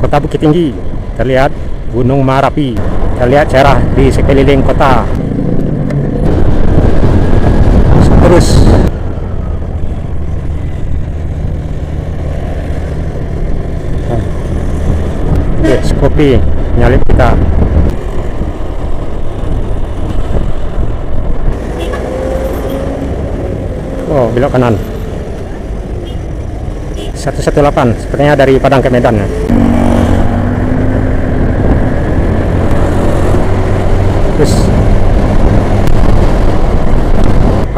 Kota Bukit Tinggi, terlihat Gunung Merapi, terlihat cerah di sekeliling kota. Terus kopi nyalip kita. Oh, belok kanan 118, sepertinya dari Padang ke Medan ya. Terus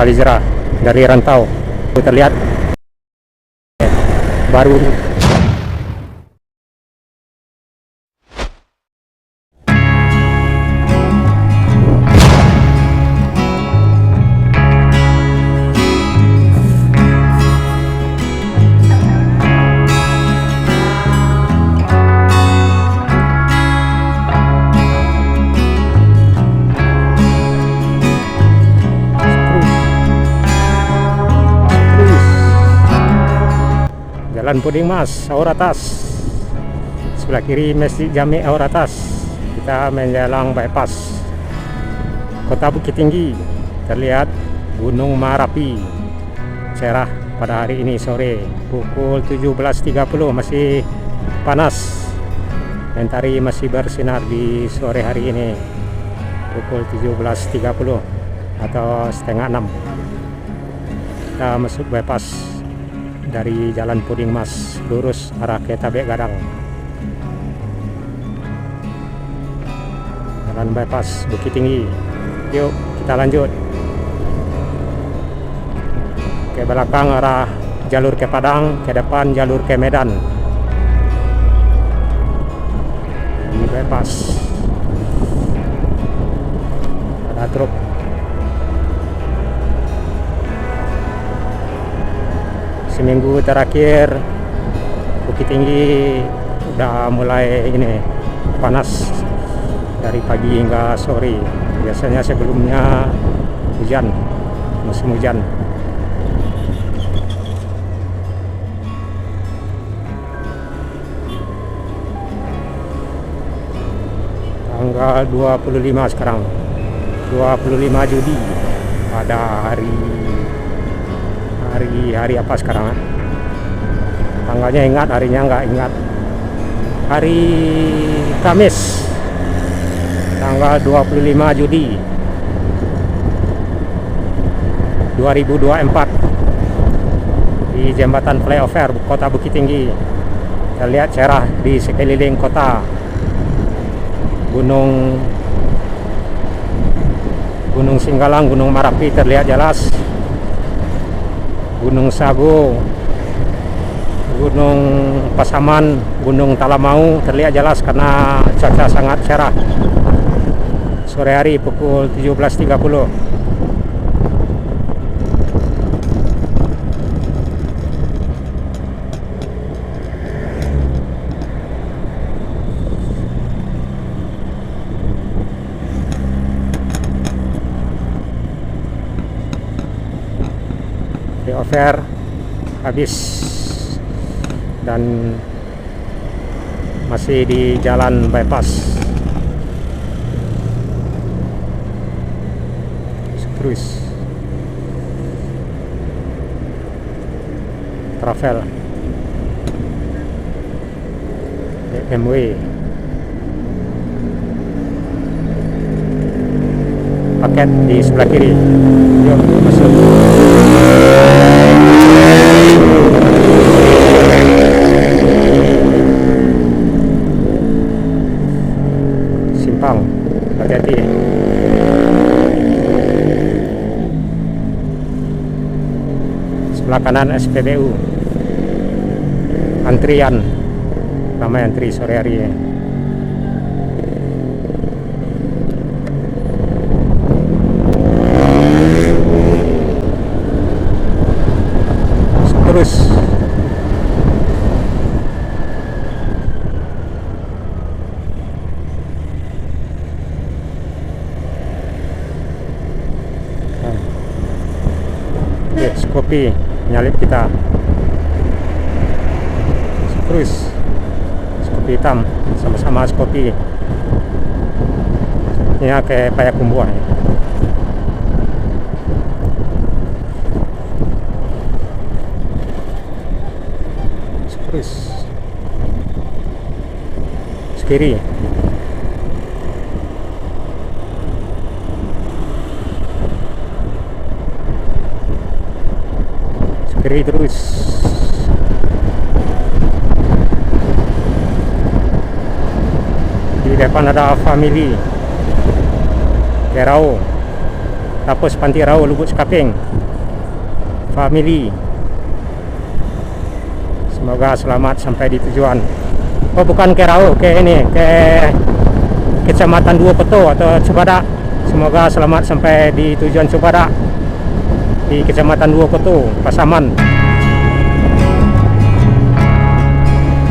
Alizra dari Rantau terlihat baru. Jalan Puding Mas, Auratas. Sebelah kiri Masjid Jami Auratas. Kita menjalang bypass Kota Bukit Tinggi. Terlihat Gunung Merapi, cerah pada hari ini sore pukul 17.30. Masih panas, mentari masih bersinar di sore hari ini pukul 17.30 atau setengah 6. Kita masuk bypass dari Jalan Puding Mas, lurus arah ke Tabek Gadang. Jalan bypass Bukit Tinggi. Yuk kita lanjut ke belakang arah jalur ke Padang, ke depan jalur ke Medan. Di bypass ada truk. Seminggu terakhir Bukit Tinggi udah mulai ini panas dari pagi hingga sore. Biasanya sebelumnya hujan, musim hujan. Tanggal 25 sekarang, 25 Juli, pada hari apa sekarang? Tanggalnya ingat, harinya nggak ingat. Hari Kamis, tanggal 25 Juli 2024, di jembatan flyover Kota Bukit Tinggi. Terlihat cerah di sekeliling kota. Gunung Singgalang, Gunung Merapi terlihat jelas. Gunung Sago, Gunung Pasaman, Gunung Talamau terlihat jelas karena cuaca sangat cerah. Sore hari pukul 17.30. Flyover habis dan masih di jalan bypass. Terus travel BMW paket di sebelah kiri. Yuk masuk. Simpang, hati-hati. Sebelah kanan SPBU. Antrian, ramai antri sore hari ya. Terus kopi nyalip kita. Terus kopi hitam, sama-sama es kopi. Ini kayak Payakumbuh ya. Terus kiri. Kiri terus. Di depan ada family Rau, Tapos Panti Rau Lubuk Sekaping family. Semoga selamat sampai di tujuan. Oh, bukan ke Rau, ke ini, ke Kecamatan Dua Peto atau Cibadak. Semoga selamat sampai di tujuan Cibadak di Kecamatan Dua Peto, Pasaman.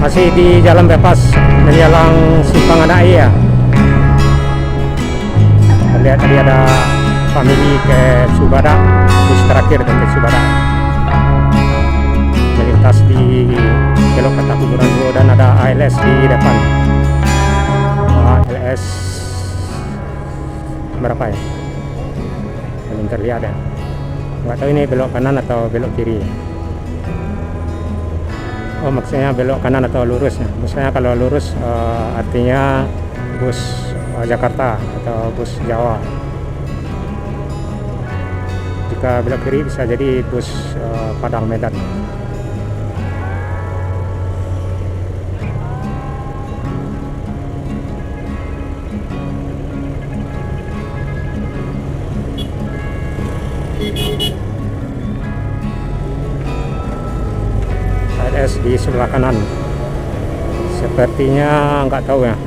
Masih di jalan bebas menjelang Simpang Anak ya. Lihat tadi ada family ke Cibadak, bus terakhir ke Cibadak. Melintas di belok kata kuburan dulu dan ada ALS di depan. ALS berapa ya? Belum terlihat ya. Nggak tahu ini belok kanan atau belok kiri. Oh, maksudnya belok kanan atau lurus ya. Misalnya kalau lurus artinya bus Jakarta atau bus Jawa. Jika belok kiri bisa jadi bus Padang Medan. ALS di sebelah kanan. Sepertinya nggak tahu ya.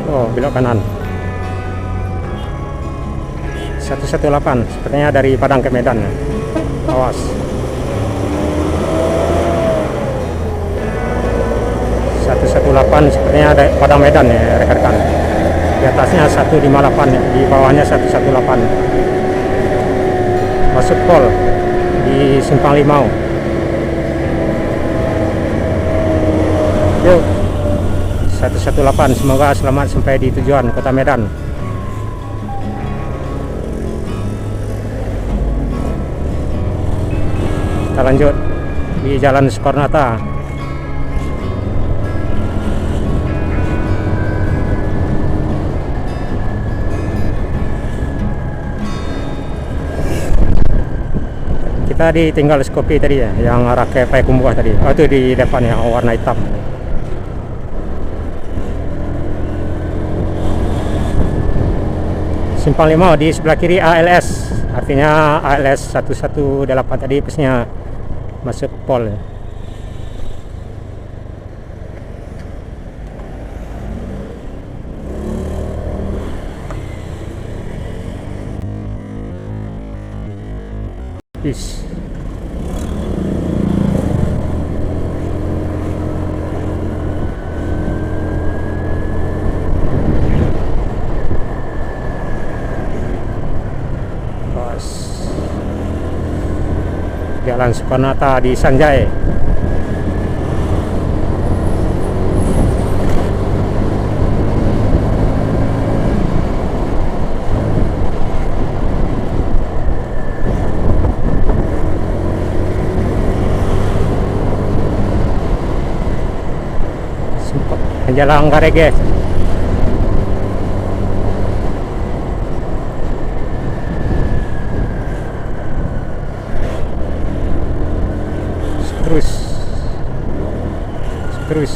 Oh, belok kanan. 118 sepertinya dari Padang ke Medan ya. Awas. 118 sepertinya ada Padang Medan ya, rekan-rekan. Di atasnya 158 ya, di bawahnya 118. Masuk pol di Simpang Limau. Yuk. 118, semoga selamat sampai di tujuan Kota Medan. Kita lanjut di Jalan Soekarno-Hatta. Kita ditinggal Skopi tadi ya, yang arah ke Payakumbuh tadi. Oh, itu di depan ya, warna hitam. Simpang Limau di sebelah kiri ALS, artinya ALS 118 tadi busnya masuk pol. Peace. Jalan Soekarno-Hatta di Sanjay. Jalan Garege. Terus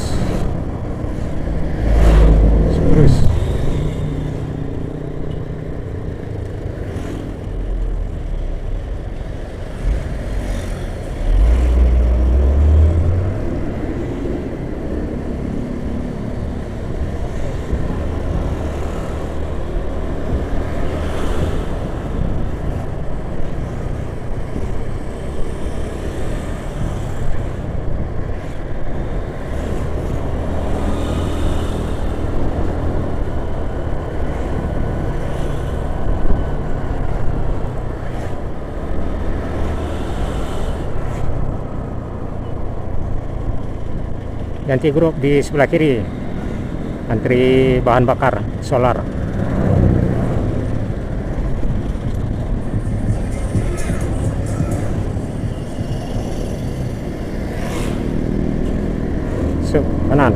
ganti grup di sebelah kiri, antri bahan bakar solar. Kanan.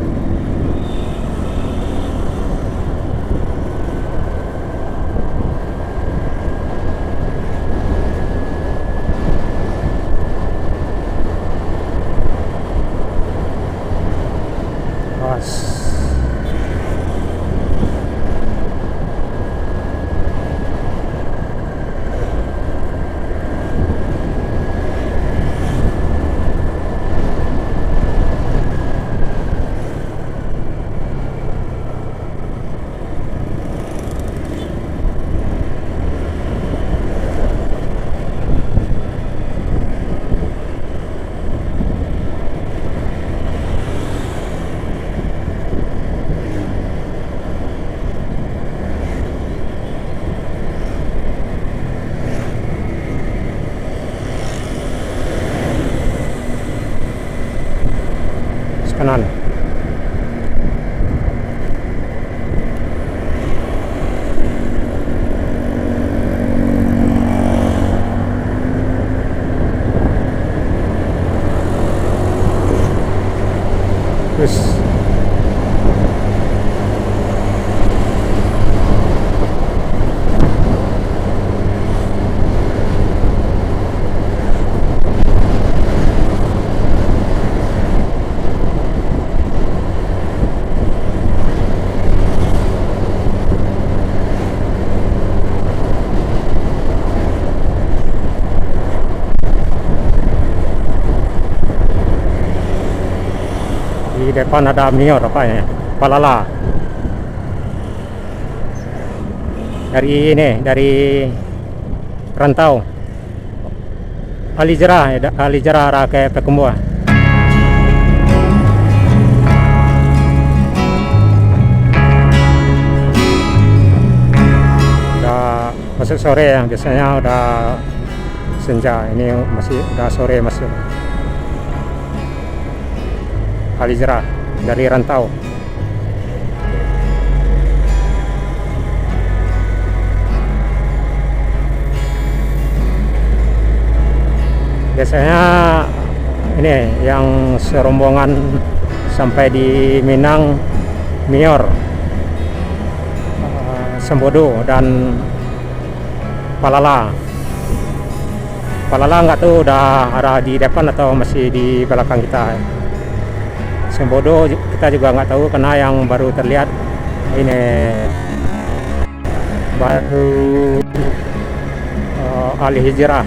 Kanan. Terus di depan ada Mior apa ya, Palala. Dari Rantau Alijera arah ke Pekumbua. Udah masuk sore ya, biasanya udah senja, ini masih udah sore masuk. Alijera dari Rantau. Biasanya ini yang serombongan sampai di Minang, Mior, Sembodo dan Palala. Palala nggak tahu udah ada di depan atau masih di belakang kita. Sembodo kita juga nggak tahu karena yang baru terlihat ini baru Al-Hijrah.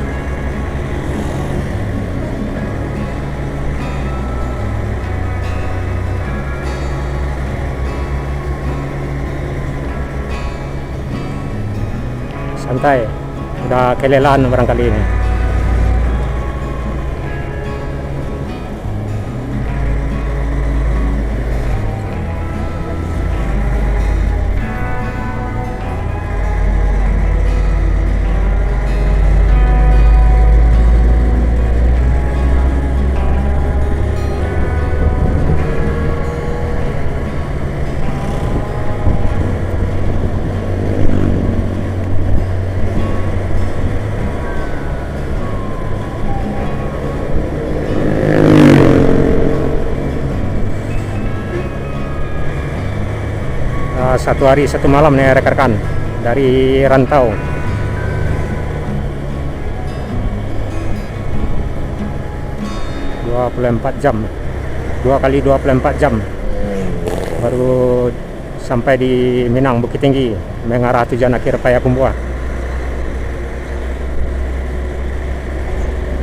Santai, udah kelelan barangkali ini. Satu hari satu malam nih rekan-rekan dari Rantau. Dua 24 jam, 2 kali 24 jam baru sampai di Minang Bukit Tinggi mengarah tujuan akhir Payakumbuh.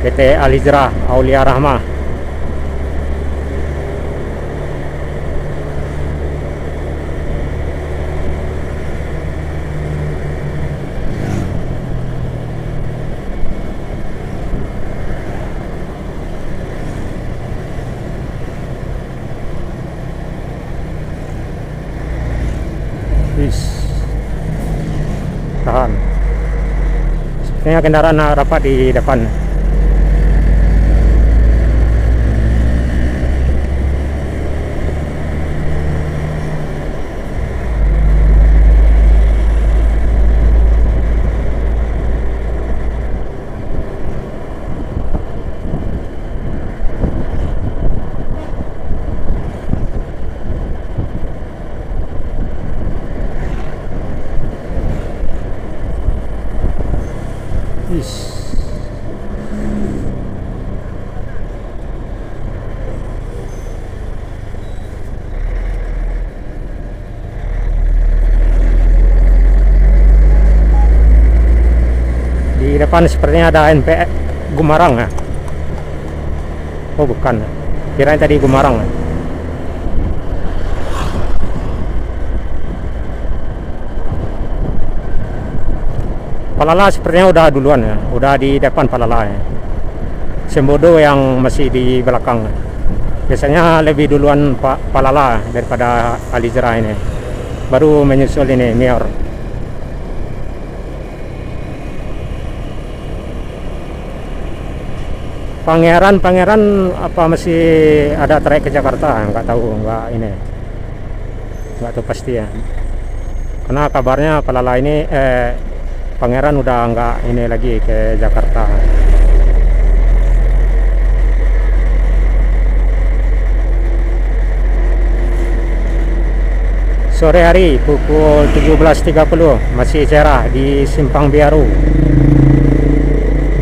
PT Al-Hijrah Aulia Rahmah. Tahan. Sepertinya kendaraan rapat di depan. Di depan sepertinya ada NP Gumarang ya. Oh bukan, kirain tadi Gumarang. Palala sepertinya udah duluan ya, udah di depan Palala ya. Sembodo yang masih di belakang. Biasanya lebih duluan Palala daripada Alizra ini. Baru menyusul ini Mior. Pangeran apa masih ada trayek ke Jakarta? Nggak tahu, nggak tahu pasti ya. Karena kabarnya Palala ini Pangeran udah nggak ini lagi ke Jakarta. Sore hari pukul 17.30 masih cerah di Simpang Biaru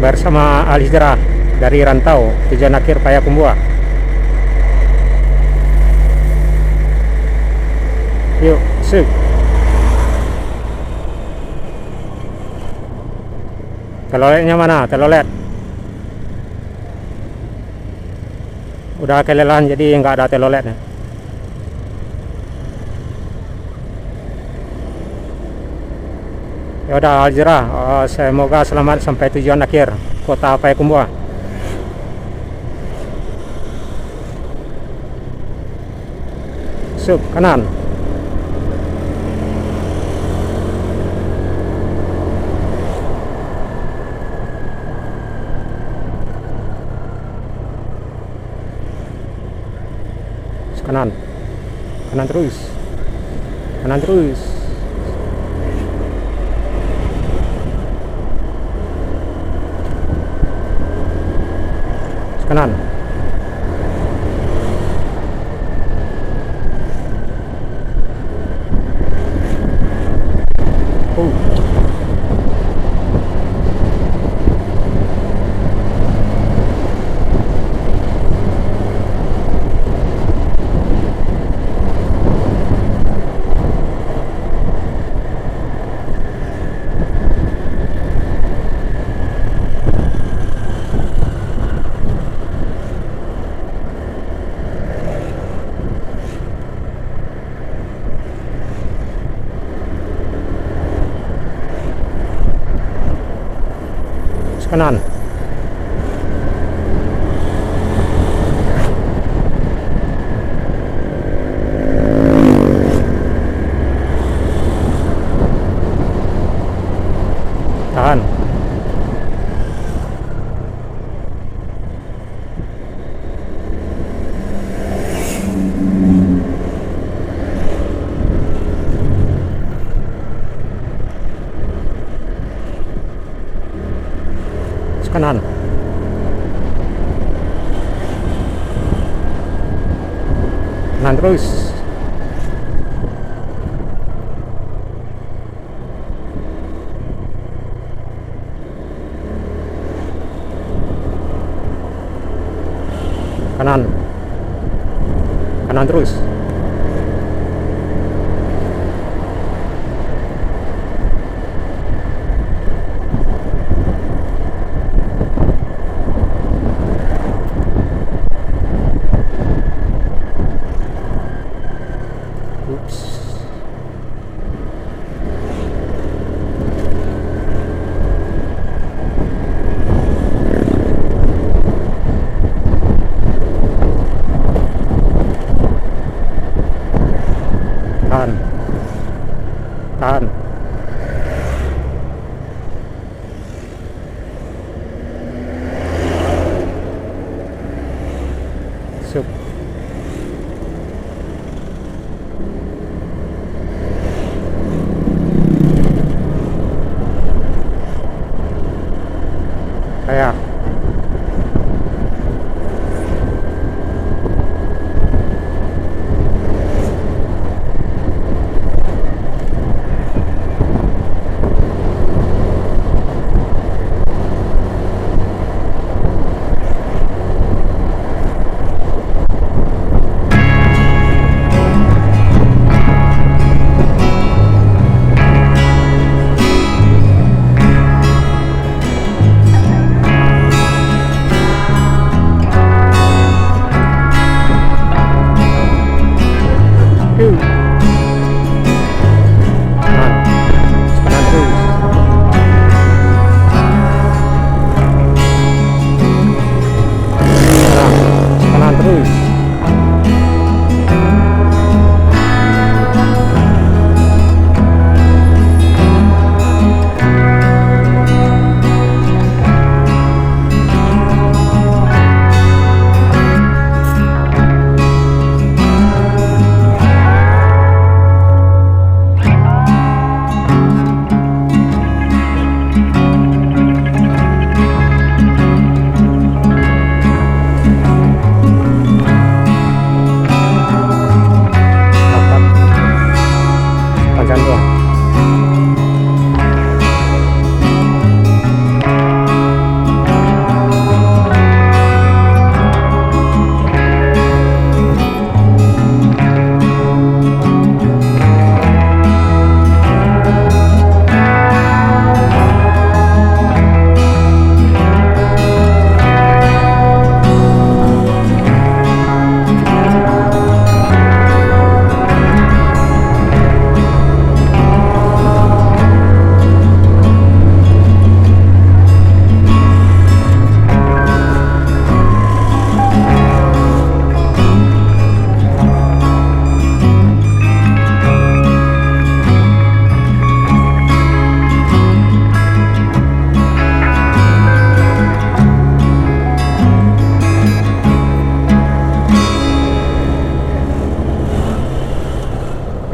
bersama Alizra dari Rantau tujuan akhir Payakumbuh. Yuk, sip. Teloletnya mana? Telolet udah kelelahan jadi nggak ada teloletnya. Ya udah Alizra, semoga selamat sampai tujuan akhir kota Payakumbuh. Sup kanan. Kanan, kanan terus, kanan terus. Kanan. Kanan. Tahan. Kanan. Kanan terus. Kanan. Kanan terus. Tahan. Tahan. Sup. Kayak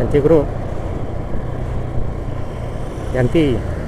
Ganti bro, ganti.